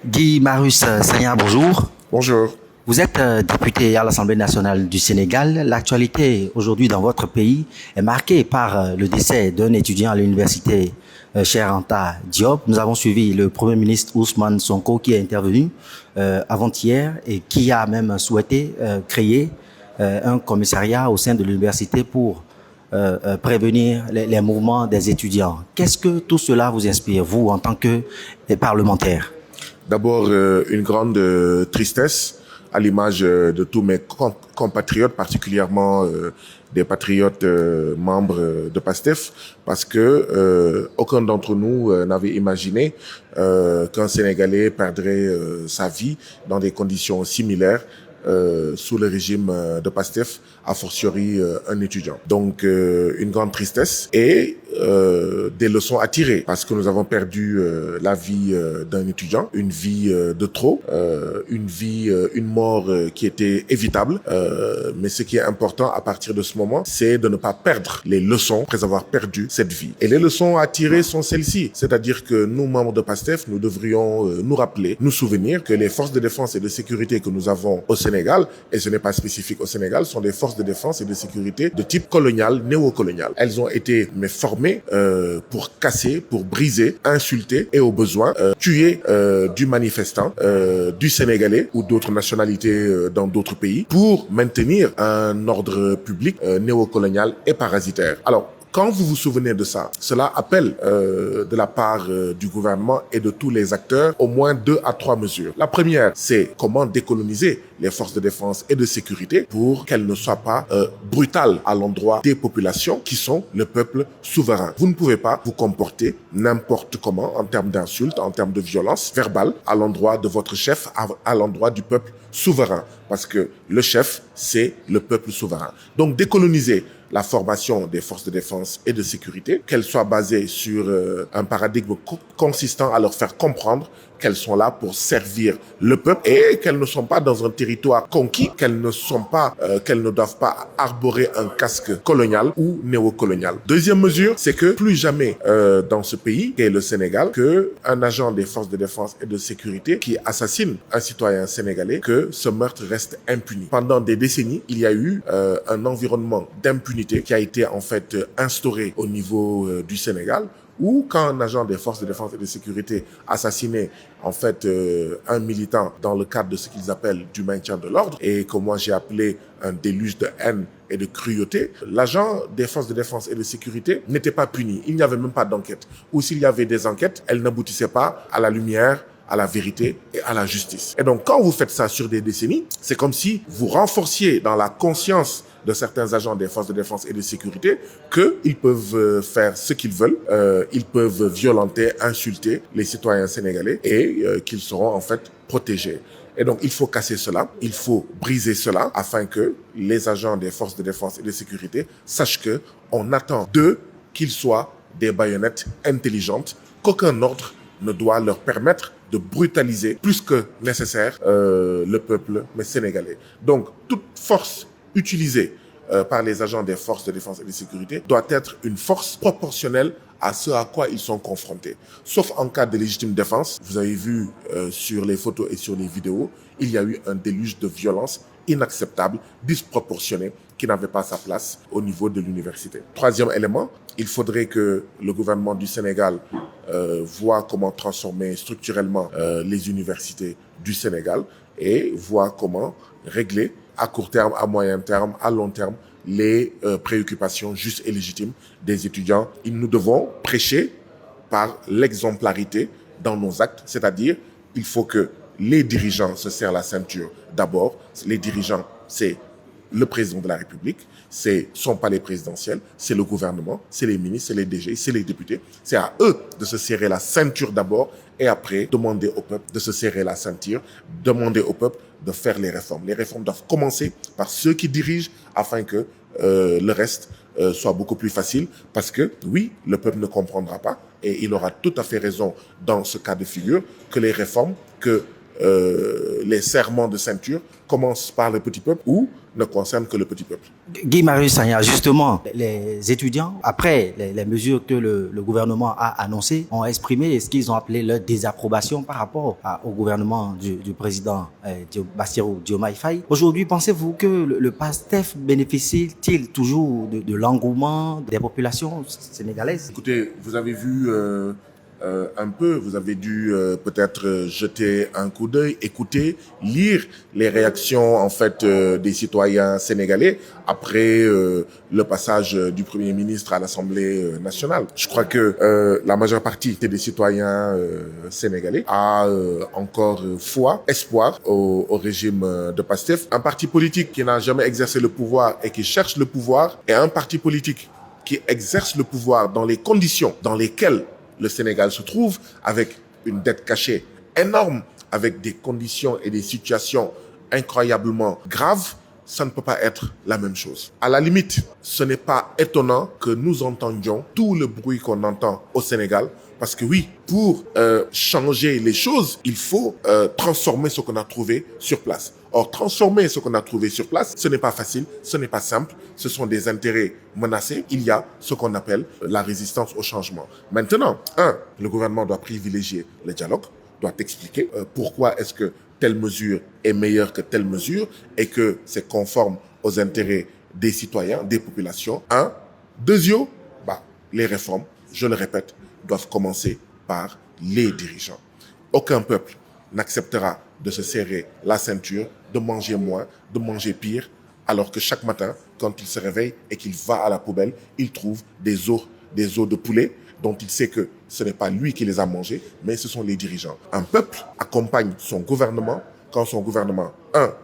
Guy Marius Sagna, bonjour. Bonjour. Vous êtes député à l'Assemblée nationale du Sénégal. L'actualité aujourd'hui dans votre pays est marquée par le décès d'un étudiant à l'université Cheikh Anta Diop. Nous avons suivi le Premier ministre Ousmane Sonko qui est intervenu avant-hier et qui a même souhaité créer un commissariat au sein de l'université pour prévenir les mouvements des étudiants. Qu'est-ce que tout cela vous inspire, vous, en tant que parlementaire? D'abord, une grande tristesse à l'image de tous mes compatriotes, particulièrement des patriotes membres de PASTEF, parce que aucun d'entre nous n'avait imaginé qu'un Sénégalais perdrait sa vie dans des conditions similaires sous le régime de PASTEF, a fortiori un étudiant. Donc une grande tristesse et des leçons à tirer, parce que nous avons perdu la vie d'un étudiant, une vie de trop, une mort qui était évitable. Mais ce qui est important à partir de ce moment, c'est de ne pas perdre les leçons après avoir perdu cette vie. Et les leçons à tirer sont celles-ci, c'est-à-dire que nous, membres de PASTEF, nous devrions nous rappeler, nous souvenir que les forces de défense et de sécurité que nous avons au Sénégal, et ce n'est pas spécifique au Sénégal, sont des forces de défense et de sécurité de type colonial, néocolonial. Elles ont été formées pour casser, pour briser, insulter et au besoin tuer du manifestant, du Sénégalais ou d'autres nationalités dans d'autres pays pour maintenir un ordre public néocolonial et parasitaire. Alors, quand vous vous souvenez de ça, cela appelle de la part du gouvernement et de tous les acteurs au moins 2 à 3 mesures. La première, c'est comment décoloniser les forces de défense et de sécurité pour qu'elles ne soient pas brutales à l'endroit des populations qui sont le peuple souverain. Vous ne pouvez pas vous comporter n'importe comment en termes d'insultes, en termes de violence verbale à l'endroit de votre chef, à l'endroit du peuple souverain. Parce que le chef, c'est le peuple souverain. Donc décoloniser la formation des forces de défense et de sécurité, qu'elle soit basée sur un paradigme consistant à leur faire comprendre qu'elles sont là pour servir le peuple et qu'elles ne sont pas dans un territoire conquis, qu'elles ne doivent pas arborer un casque colonial ou néocolonial. Deuxième mesure, c'est que plus jamais dans ce pays, qui est le Sénégal, qu'un agent des forces de défense et de sécurité qui assassine un citoyen sénégalais, que ce meurtre reste impuni. Pendant des décennies, il y a eu un environnement d'impunité qui a été en fait instauré au niveau du Sénégal, ou quand un agent des forces de défense et de sécurité assassinait en fait un militant dans le cadre de ce qu'ils appellent du maintien de l'ordre, et que moi j'ai appelé un déluge de haine et de cruauté, l'agent des forces de défense et de sécurité n'était pas puni. Il n'y avait même pas d'enquête. Ou s'il y avait des enquêtes, elles n'aboutissaient pas à la lumière, à la vérité et à la justice. Et donc, quand vous faites ça sur des décennies, c'est comme si vous renforciez dans la conscience de certains agents des forces de défense et de sécurité qu'ils peuvent faire ce qu'ils veulent, ils peuvent violenter, insulter les citoyens sénégalais et qu'ils seront en fait protégés. Et donc, il faut casser cela, il faut briser cela afin que les agents des forces de défense et de sécurité sachent que on attend d'eux qu'ils soient des baïonnettes intelligentes, qu'aucun ordre ne doit leur permettre de brutaliser plus que nécessaire le peuple sénégalais. Donc, toute force utilisée par les agents des forces de défense et de sécurité doit être une force proportionnelle à ce à quoi ils sont confrontés. Sauf en cas de légitime défense. Vous avez vu sur les photos et sur les vidéos, il y a eu un déluge de violence inacceptable, disproportionné, qui n'avait pas sa place au niveau de l'université. Troisième élément, il faudrait que le gouvernement du Sénégal voit comment transformer structurellement les universités du Sénégal et voit comment régler à court terme, à moyen terme, à long terme, les préoccupations justes et légitimes des étudiants. Nous devons prêcher par l'exemplarité dans nos actes, c'est-à-dire il faut que les dirigeants se serrent la ceinture d'abord. Les dirigeants, c'est le président de la République, c'est son palais présidentiel, c'est le gouvernement, c'est les ministres, c'est les DG, c'est les députés. C'est à eux de se serrer la ceinture d'abord et après demander au peuple de se serrer la ceinture, demander au peuple de faire les réformes. Les réformes doivent commencer par ceux qui dirigent afin que le reste soit beaucoup plus facile, parce que oui, le peuple ne comprendra pas et il aura tout à fait raison dans ce cas de figure que les réformes que les serments de ceinture commencent par le petit peuple ou ne concernent que le petit peuple. Guy Marius Sagna, justement, les étudiants, après les mesures que le gouvernement a annoncées, ont exprimé ce qu'ils ont appelé leur désapprobation par rapport au gouvernement du président Bassirou Diomaye Faye. Aujourd'hui, pensez-vous que le PASTEF bénéficie-t-il toujours de l'engouement des populations sénégalaises? Écoutez, vous avez vu un peu, vous avez dû peut-être jeter un coup d'œil, écouter, lire les réactions en fait des citoyens sénégalais après le passage du Premier ministre à l'Assemblée nationale. Je crois que la majeure partie des citoyens sénégalais a encore foi, espoir au régime de PASTEF. Un parti politique qui n'a jamais exercé le pouvoir et qui cherche le pouvoir, et un parti politique qui exerce le pouvoir dans les conditions dans lesquelles le Sénégal se trouve, avec une dette cachée énorme, avec des conditions et des situations incroyablement graves, ça ne peut pas être la même chose. À la limite, ce n'est pas étonnant que nous entendions tout le bruit qu'on entend au Sénégal, parce que oui, pour changer les choses, il faut transformer ce qu'on a trouvé sur place. Or, transformer ce qu'on a trouvé sur place, ce n'est pas facile, ce n'est pas simple, ce sont des intérêts menacés. Il y a ce qu'on appelle la résistance au changement. Maintenant, le gouvernement doit privilégier le dialogue, doit expliquer pourquoi est-ce que telle mesure est meilleure que telle mesure et que c'est conforme aux intérêts des citoyens, des populations. Deuxièmement, les réformes, je le répète, doivent commencer par les dirigeants. Aucun peuple n'acceptera de se serrer la ceinture, de manger moins, de manger pire, alors que chaque matin, quand il se réveille et qu'il va à la poubelle, il trouve des os de poulet dont il sait que ce n'est pas lui qui les a mangés, mais ce sont les dirigeants. Un peuple accompagne son gouvernement quand son gouvernement,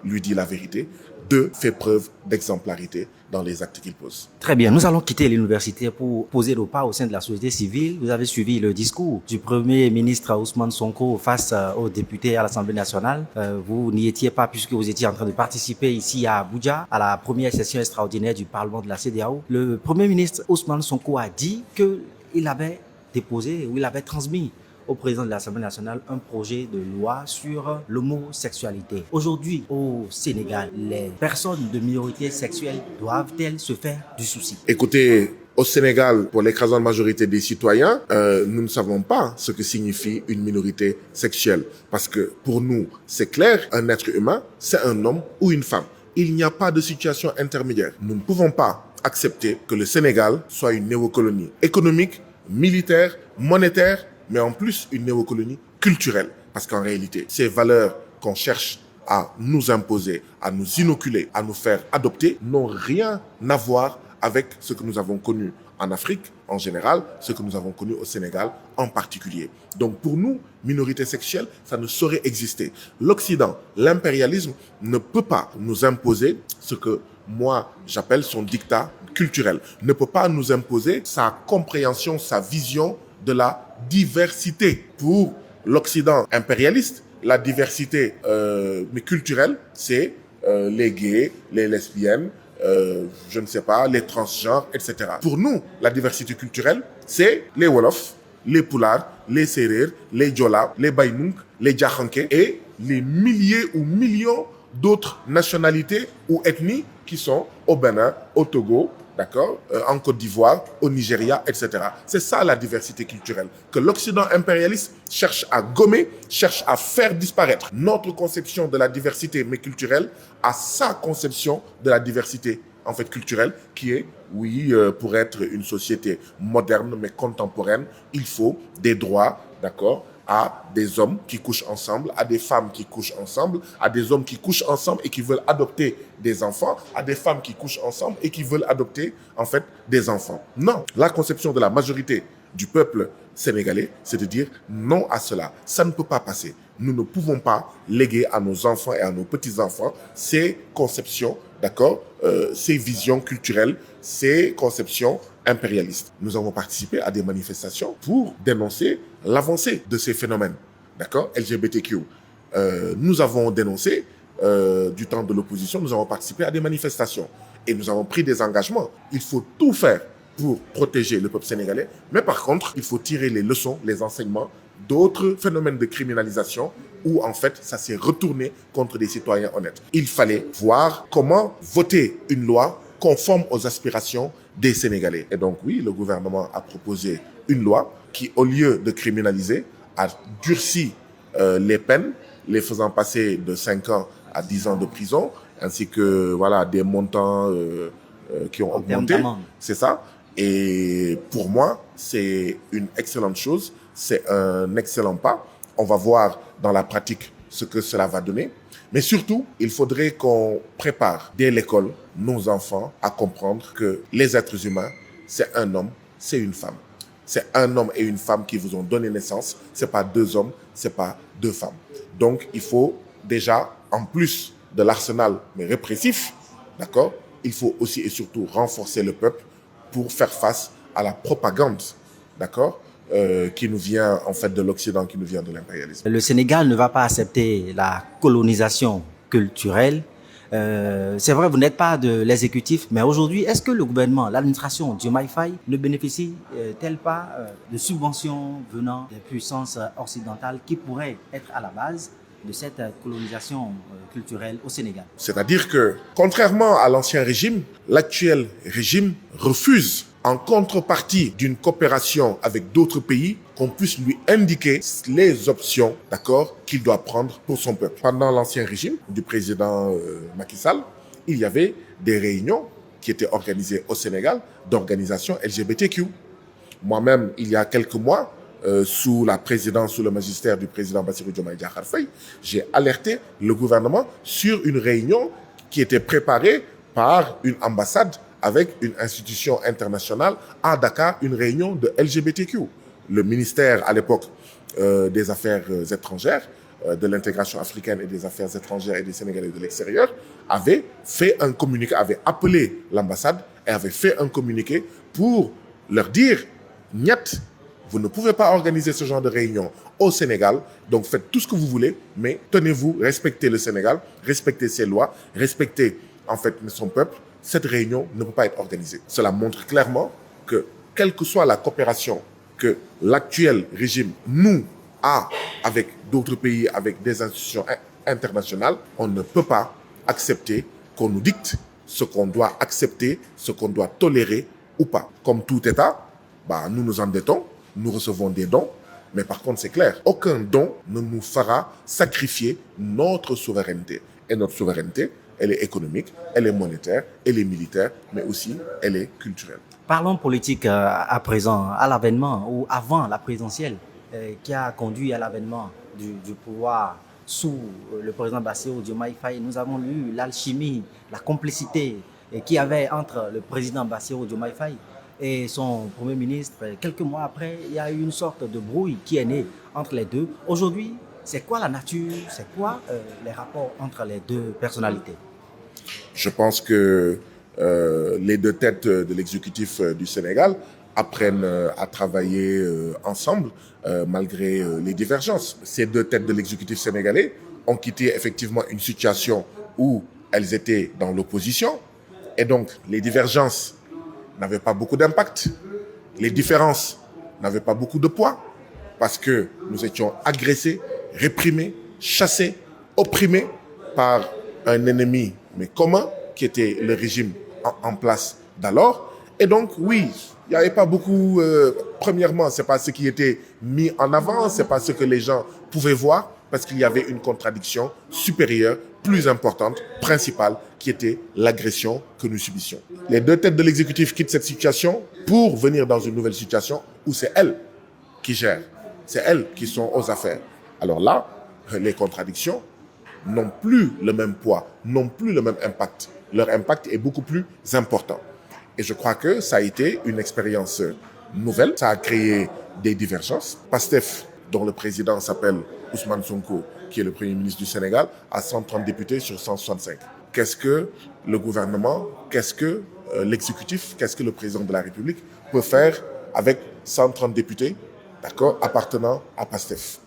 lui dit la vérité, 2, fait preuve d'exemplarité dans les actes qu'il pose. Très bien, nous allons quitter l'université pour poser nos pas au sein de la société civile. Vous avez suivi le discours du Premier ministre Ousmane Sonko face aux députés à l'Assemblée nationale. Vous n'y étiez pas puisque vous étiez en train de participer ici à Abuja à la première session extraordinaire du Parlement de la CEDEAO. Le Premier ministre Ousmane Sonko a dit qu'il avait déposé ou il avait transmis au président de l'Assemblée nationale un projet de loi sur l'homosexualité. Aujourd'hui, au Sénégal, les personnes de minorité sexuelle doivent-elles se faire du souci? Écoutez, au Sénégal, pour l'écrasante majorité des citoyens, nous ne savons pas ce que signifie une minorité sexuelle. Parce que pour nous, c'est clair, un être humain, c'est un homme ou une femme. Il n'y a pas de situation intermédiaire. Nous ne pouvons pas accepter que le Sénégal soit une néocolonie économique, militaire, monétaire, mais en plus une néocolonie culturelle. Parce qu'en réalité, ces valeurs qu'on cherche à nous imposer, à nous inoculer, à nous faire adopter, n'ont rien à voir avec ce que nous avons connu en Afrique en général, ce que nous avons connu au Sénégal en particulier. Donc pour nous, minorité sexuelle, ça ne saurait exister. L'Occident, l'impérialisme ne peut pas nous imposer ce que moi j'appelle son dictat culturel, ne peut pas nous imposer sa compréhension, sa vision de la diversité. Pour l'Occident impérialiste, la diversité mais culturelle, c'est les gays, les lesbiennes, je ne sais pas, les transgenres, etc. Pour nous, la diversité culturelle, c'est les Wolofs, les Pulaars, les Sérères, les Diola, les Baïnouk, les Djakhanké et les milliers ou millions d'autres nationalités ou ethnies qui sont au Bénin, au Togo, d'accord, en Côte d'Ivoire, au Nigeria, etc. C'est ça la diversité culturelle que l'Occident impérialiste cherche à gommer, cherche à faire disparaître. Notre conception de la diversité mais culturelle a sa conception de la diversité en fait culturelle qui est, oui, pour être une société moderne mais contemporaine, il faut des droits, d'accord, à des hommes qui couchent ensemble, à des femmes qui couchent ensemble, à des hommes qui couchent ensemble et qui veulent adopter des enfants, à des femmes qui couchent ensemble et qui veulent adopter, en fait, des enfants. Non, la conception de la majorité du peuple sénégalais, c'est de dire non à cela. Ça ne peut pas passer. Nous ne pouvons pas léguer à nos enfants et à nos petits-enfants ces conceptions, d'accord, ces visions culturelles, ces conceptions impérialistes. Nous avons participé à des manifestations pour dénoncer l'avancée de ces phénomènes, d'accord, LGBTQ. Nous avons dénoncé, du temps de l'opposition, nous avons participé à des manifestations et nous avons pris des engagements. Il faut tout faire pour protéger le peuple sénégalais, mais par contre, il faut tirer les leçons, les enseignements d'autres phénomènes de criminalisation où en fait ça s'est retourné contre des citoyens honnêtes. Il fallait voir comment voter une loi conforme aux aspirations des Sénégalais. Et donc oui, le gouvernement a proposé une loi qui, au lieu de criminaliser, a durci les peines, les faisant passer de 5 ans à 10 ans de prison, ainsi que voilà, des montants qui ont augmenté. C'est ça. Et pour moi, c'est une excellente chose, c'est un excellent pas. On va voir dans la pratique ce que cela va donner. Mais surtout, il faudrait qu'on prépare dès l'école nos enfants à comprendre que les êtres humains, c'est un homme, c'est une femme. C'est un homme et une femme qui vous ont donné naissance. C'est pas deux hommes, c'est pas deux femmes. Donc, il faut déjà, en plus de l'arsenal mais répressif, d'accord, il faut aussi et surtout renforcer le peuple pour faire face à la propagande, d'accord, qui nous vient en fait de l'Occident, qui nous vient de l'impérialisme. Le Sénégal ne va pas accepter la colonisation culturelle. C'est vrai, vous n'êtes pas de l'exécutif, mais aujourd'hui, est-ce que le gouvernement, l'administration Diomaye Faye ne bénéficie-t-elle pas de subventions venant des puissances occidentales qui pourraient être à la base de cette colonisation culturelle au Sénégal? C'est-à-dire que, contrairement à l'ancien régime, l'actuel régime refuse, en contrepartie d'une coopération avec d'autres pays, qu'on puisse lui indiquer les options, d'accord, qu'il doit prendre pour son peuple. Pendant l'ancien régime du président Macky Sall, il y avait des réunions qui étaient organisées au Sénégal d'organisations LGBTQ. Moi-même, il y a quelques mois, sous la présidence, sous le magistère du président Bassirou Diomaye Diakhar Faye, j'ai alerté le gouvernement sur une réunion qui était préparée par une ambassade avec une institution internationale à Dakar, une réunion de LGBTQ. Le ministère, à l'époque, des Affaires étrangères, de l'intégration africaine et des Affaires étrangères et des Sénégalais de l'extérieur, avait fait un communiqué, avait appelé l'ambassade et avait fait un communiqué pour leur dire « Niet, vous ne pouvez pas organiser ce genre de réunion au Sénégal, donc faites tout ce que vous voulez, mais tenez-vous, respectez le Sénégal, respectez ses lois, respectez en fait son peuple. Cette réunion ne peut pas être organisée. » Cela montre clairement que, quelle que soit la coopération que l'actuel régime nous a avec d'autres pays, avec des institutions internationales, on ne peut pas accepter qu'on nous dicte ce qu'on doit accepter, ce qu'on doit tolérer ou pas. Comme tout État, nous nous endettons, nous recevons des dons, mais par contre c'est clair, aucun don ne nous fera sacrifier notre souveraineté. Et notre souveraineté, elle est économique, elle est monétaire, elle est militaire, mais aussi elle est culturelle. Parlons politique à présent, à l'avènement ou avant la présidentielle qui a conduit à l'avènement du pouvoir sous le président Bassirou Diomaye Faye. Nous avons lu l'alchimie, la complicité qu'il y avait entre le président Bassirou Diomaye Faye et son premier ministre. Quelques mois après, il y a eu une sorte de brouille qui est née entre les deux. Aujourd'hui, c'est quoi la nature, c'est quoi les rapports entre les deux personnalités? Je pense que les deux têtes de l'exécutif du Sénégal apprennent à travailler ensemble malgré les divergences. Ces deux têtes de l'exécutif sénégalais ont quitté effectivement une situation où elles étaient dans l'opposition et donc les divergences n'avaient pas beaucoup d'impact. Les différences n'avaient pas beaucoup de poids parce que nous étions agressés, réprimés, chassés, opprimés par un ennemi mais commun qui était le régime en place d'alors. Et donc, oui, il n'y avait pas beaucoup... premièrement, ce n'est pas ce qui était mis en avant, ce n'est pas ce que les gens pouvaient voir, parce qu'il y avait une contradiction supérieure, plus importante, principale, qui était l'agression que nous subissions. Les deux têtes de l'exécutif quittent cette situation pour venir dans une nouvelle situation où c'est elles qui gèrent, c'est elles qui sont aux affaires. Alors là, les contradictions n'ont plus le même poids, n'ont plus le même impact. Leur impact est beaucoup plus important. Et je crois que ça a été une expérience nouvelle. Ça a créé des divergences. PASTEF, dont le président s'appelle Ousmane Sonko, qui est le premier ministre du Sénégal, a 130 députés sur 165. Qu'est-ce que le gouvernement, qu'est-ce que l'exécutif, qu'est-ce que le président de la République peut faire avec 130 députés, d'accord, appartenant à PASTEF?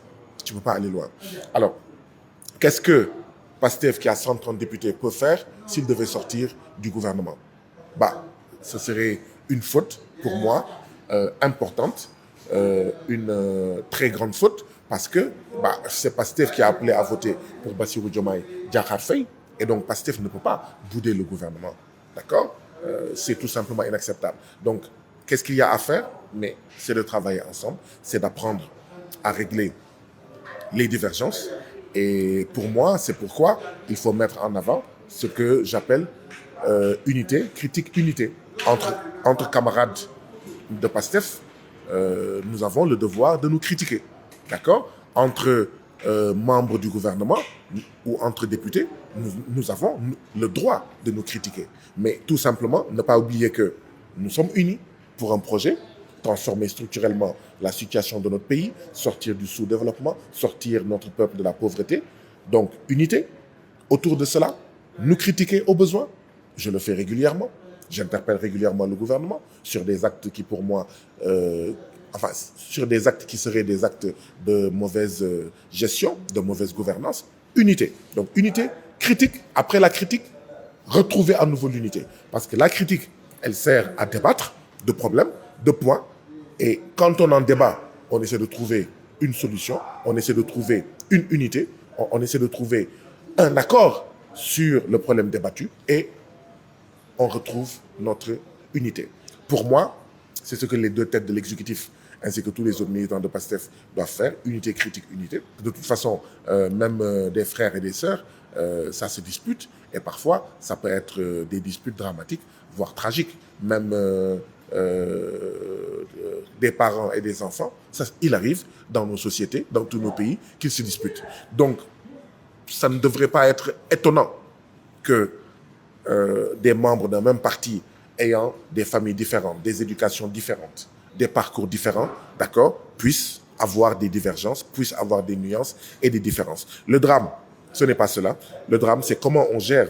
Tu ne peux pas aller loin. Alors, qu'est-ce que PASTEF, qui a 130 députés, peut faire s'il devait sortir du gouvernement? Ce serait une faute, pour moi, importante, une très grande faute parce que c'est Pastef qui a appelé à voter pour Bassirou Diomaye Diakhar Faye et donc Pastef ne peut pas bouder le gouvernement. D'accord? C'est tout simplement inacceptable. Donc, qu'est-ce qu'il y a à faire? Mais c'est de travailler ensemble, c'est d'apprendre à régler les divergences. Et pour moi, c'est pourquoi il faut mettre en avant ce que j'appelle unité, critique unité. Entre camarades de Pastef, nous avons le devoir de nous critiquer. D'accord? Entre membres du gouvernement ou entre députés, nous avons le droit de nous critiquer. Mais tout simplement, ne pas oublier que nous sommes unis pour un projet, transformer structurellement la situation de notre pays, sortir du sous-développement, sortir notre peuple de la pauvreté. Donc, unité. Autour de cela, nous critiquer au besoin. Je le fais régulièrement. J'interpelle régulièrement le gouvernement sur des actes qui, pour moi, sur des actes qui seraient des actes de mauvaise gestion, de mauvaise gouvernance. Unité. Donc, unité, critique. Après la critique, retrouver à nouveau l'unité. Parce que la critique, elle sert à débattre de problèmes, de points. Et quand on en débat, on essaie de trouver une solution, on essaie de trouver une unité, on essaie de trouver un accord sur le problème débattu et on retrouve notre unité. Pour moi, c'est ce que les deux têtes de l'exécutif ainsi que tous les autres militants de PASTEF doivent faire, unité, critique, unité. De toute façon, même des frères et des sœurs, ça se dispute et parfois, ça peut être des disputes dramatiques, voire tragiques. Même des parents et des enfants, il arrive dans nos sociétés, dans tous nos pays, qu'ils se disputent. Donc, ça ne devrait pas être étonnant que des membres d'un même parti ayant des familles différentes, des éducations différentes, des parcours différents, d'accord, puissent avoir des divergences, puissent avoir des nuances et des différences. Le drame, ce n'est pas cela. Le drame, c'est comment on gère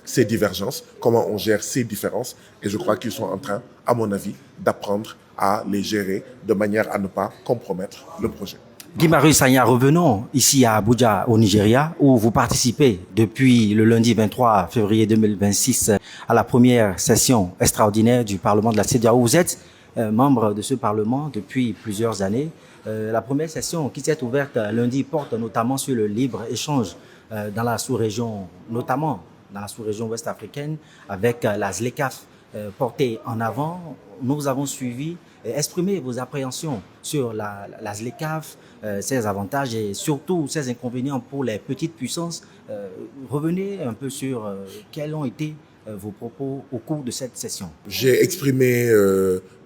ces divergences, comment on gère ces différences. Et je crois qu'ils sont en train, à mon avis, d'apprendre à les gérer de manière à ne pas compromettre le projet. Guy-Marius Sagna, revenons ici à Abuja, au Nigeria, où vous participez depuis le lundi 23 février 2026 à la première session extraordinaire du Parlement de la CEDEAO. Vous êtes membre de ce Parlement depuis plusieurs années. La première session qui s'est ouverte lundi porte notamment sur le libre-échange dans la sous-région, notamment dans la sous-région ouest-africaine, avec la ZLECAf portée en avant. Nous avons suivi et exprimé vos appréhensions sur la ZLECAf, ses avantages et surtout ses inconvénients pour les petites puissances. Revenez un peu sur quels ont été vos propos au cours de cette session. J'ai exprimé,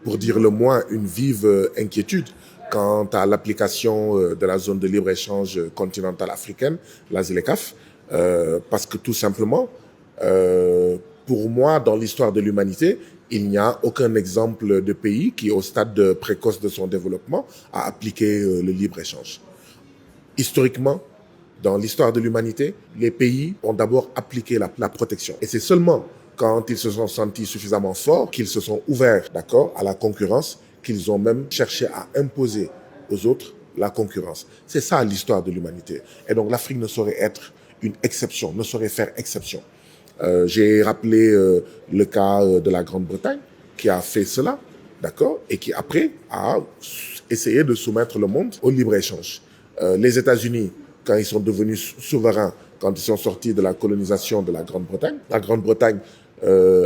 pour dire le moins, une vive inquiétude quant à l'application de la zone de libre-échange continentale africaine, la ZLECAf, parce que tout simplement, pour moi, dans l'histoire de l'humanité, il n'y a aucun exemple de pays qui, au stade précoce de son développement, a appliqué le libre-échange. Historiquement, dans l'histoire de l'humanité, les pays ont d'abord appliqué la protection. Et c'est seulement quand ils se sont sentis suffisamment forts qu'ils se sont ouverts, d'accord, à la concurrence, qu'ils ont même cherché à imposer aux autres la concurrence. C'est ça l'histoire de l'humanité. Et donc l'Afrique ne saurait être une exception, ne saurait faire exception. J'ai rappelé le cas de la Grande-Bretagne qui a fait cela, d'accord, et qui après a essayé de soumettre le monde au libre-échange. Les États-Unis, quand ils sont devenus souverains, quand ils sont sortis de la colonisation de la Grande-Bretagne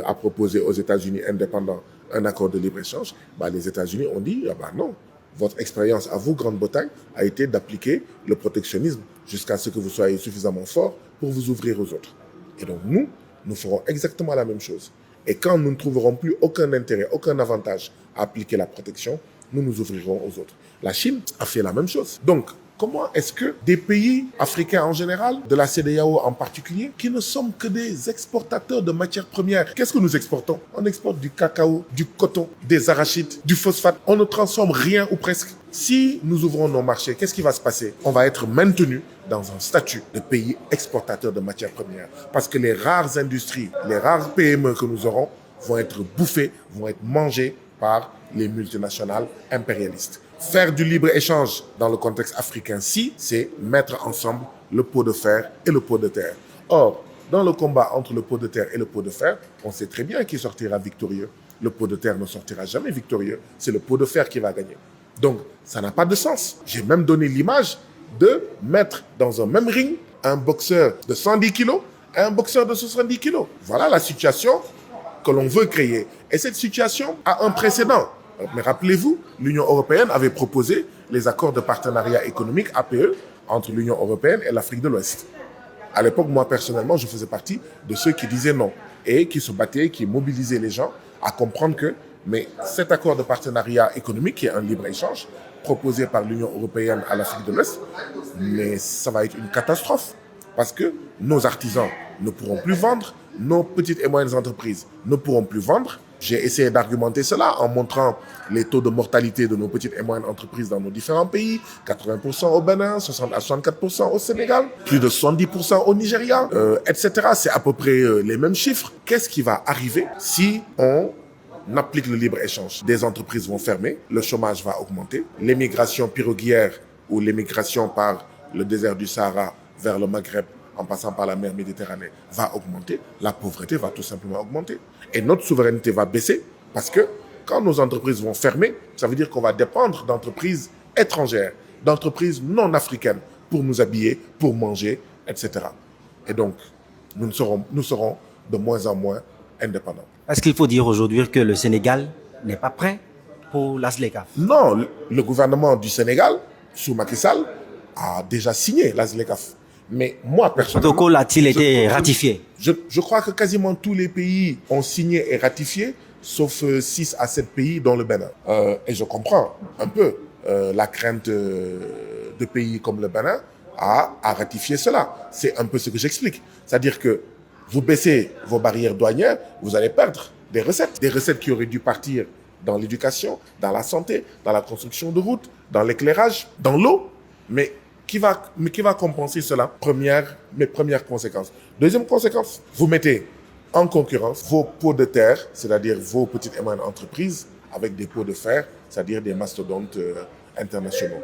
a proposé aux États-Unis indépendants un accord de libre-échange. Les États-Unis ont dit non, votre expérience à vous, Grande-Bretagne, a été d'appliquer le protectionnisme jusqu'à ce que vous soyez suffisamment fort pour vous ouvrir aux autres. Et donc nous ferons exactement la même chose. Et quand nous ne trouverons plus aucun intérêt, aucun avantage à appliquer la protection, nous nous ouvrirons aux autres. La Chine a fait la même chose. Donc, comment est-ce que des pays africains en général, de la CEDEAO en particulier, qui ne sommes que des exportateurs de matières premières, qu'est-ce que nous exportons? On exporte du cacao, du coton, des arachides, du phosphate. On ne transforme rien ou presque. Si nous ouvrons nos marchés, qu'est-ce qui va se passer? On va être maintenu dans un statut de pays exportateur de matières premières. Parce que les rares industries, les rares PME que nous aurons vont être bouffées, vont être mangées par les multinationales impérialistes. Faire du libre-échange dans le contexte africain, c'est mettre ensemble le pot de fer et le pot de terre. Or, dans le combat entre le pot de terre et le pot de fer, on sait très bien qui sortira victorieux. Le pot de terre ne sortira jamais victorieux, c'est le pot de fer qui va gagner. Donc, ça n'a pas de sens. J'ai même donné l'image de mettre dans un même ring un boxeur de 110 kilos et un boxeur de 70 kilos. Voilà la situation que l'on veut créer. Et cette situation a un précédent. Mais rappelez-vous, l'Union européenne avait proposé les accords de partenariat économique APE entre l'Union européenne et l'Afrique de l'Ouest. À l'époque, moi, personnellement, je faisais partie de ceux qui disaient non et qui se battaient, qui mobilisaient les gens à comprendre que mais cet accord de partenariat économique, qui est un libre-échange proposé par l'Union européenne à l'Afrique de l'Ouest, mais ça va être une catastrophe parce que nos artisans ne pourront plus vendre, nos petites et moyennes entreprises ne pourront plus vendre. J'ai essayé d'argumenter cela en montrant les taux de mortalité de nos petites et moyennes entreprises dans nos différents pays. 80% au Bénin, 60 à 64% au Sénégal, plus de 70% au Nigeria, etc. C'est à peu près les mêmes chiffres. Qu'est-ce qui va arriver si on applique le libre-échange? Des entreprises vont fermer, le chômage va augmenter, l'émigration piroguière ou l'émigration par le désert du Sahara vers le Maghreb en passant par la mer Méditerranée va augmenter, la pauvreté va tout simplement augmenter. Et notre souveraineté va baisser parce que quand nos entreprises vont fermer, ça veut dire qu'on va dépendre d'entreprises étrangères, d'entreprises non africaines pour nous habiller, pour manger, etc. Et donc, nous serons de moins en moins indépendants. Est-ce qu'il faut dire aujourd'hui que le Sénégal n'est pas prêt pour la ZLECAf? Non, le gouvernement du Sénégal, sous Macky Sall, a déjà signé la ZLECAf. Mais moi, personnellement... Le protocole a-t-il été ratifié? Je crois que quasiment tous les pays ont signé et ratifié, sauf 6 à 7 pays, dont le Bénin. Et je comprends un peu la crainte de pays comme le Bénin à ratifier cela. C'est un peu ce que j'explique. C'est-à-dire que vous baissez vos barrières douanières, vous allez perdre des recettes. Des recettes qui auraient dû partir dans l'éducation, dans la santé, dans la construction de routes, dans l'éclairage, dans l'eau. Mais qui va compenser cela? Mes premières conséquences. Deuxième conséquence, vous mettez en concurrence vos pots de terre, c'est-à-dire vos petites et moyennes entreprises, avec des pots de fer, c'est-à-dire des mastodontes internationaux.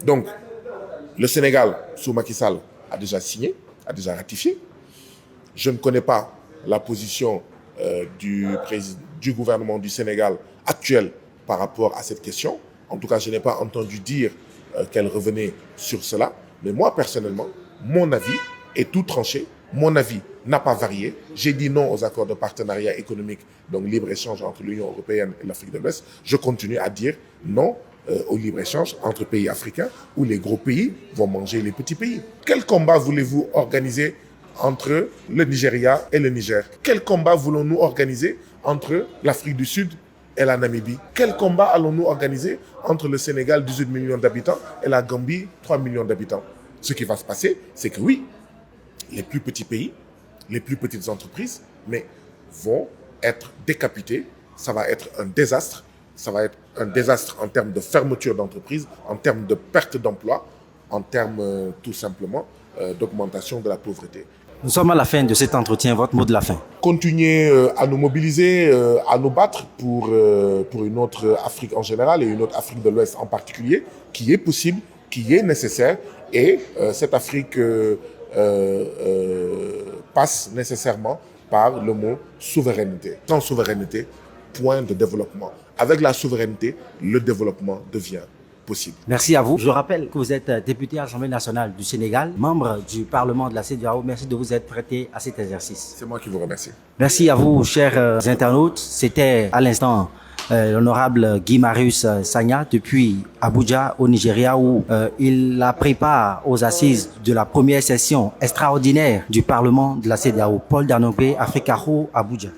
Donc, le Sénégal, sous Macky Sall, a déjà signé, a déjà ratifié. Je ne connais pas la position du gouvernement du Sénégal actuel par rapport à cette question. En tout cas, je n'ai pas entendu dire qu'elle revenait sur cela. Mais moi, personnellement, mon avis est tout tranché. Mon avis n'a pas varié. J'ai dit non aux accords de partenariat économique, donc libre-échange entre l'Union européenne et l'Afrique de l'Ouest. Je continue à dire non au libre-échange entre pays africains où les gros pays vont manger les petits pays. Quel combat voulez-vous organiser entre le Nigeria et le Niger? Quel combat voulons-nous organiser entre l'Afrique du Sud et la Namibie? Quel combat allons-nous organiser entre le Sénégal, 18 millions d'habitants, et la Gambie, 3 millions d'habitants? Ce qui va se passer, c'est que oui, les plus petits pays, les plus petites entreprises, mais vont être décapités. Ça va être un désastre. Ça va être un désastre en termes de fermeture d'entreprises, en termes de perte d'emploi, en termes tout simplement d'augmentation de la pauvreté. Nous sommes à la fin de cet entretien. Votre mot de la fin? Continuer à nous mobiliser, à nous battre pour une autre Afrique en général et une autre Afrique de l'Ouest en particulier, qui est possible, qui est nécessaire. Et cette Afrique passe nécessairement par le mot souveraineté. Sans souveraineté, point de développement. Avec la souveraineté, le développement devient possible. Merci à vous. Je rappelle que vous êtes député à l'Assemblée nationale du Sénégal, membre du Parlement de la CEDEAO. Merci de vous être prêté à cet exercice. C'est moi qui vous remercie. Merci à vous, chers internautes. C'était à l'instant l'honorable Guy Marius Sagna depuis Abuja au Nigeria où il a pris part aux assises de la première session extraordinaire du Parlement de la CEDEAO. Paul Danogbe, Africa Abuja.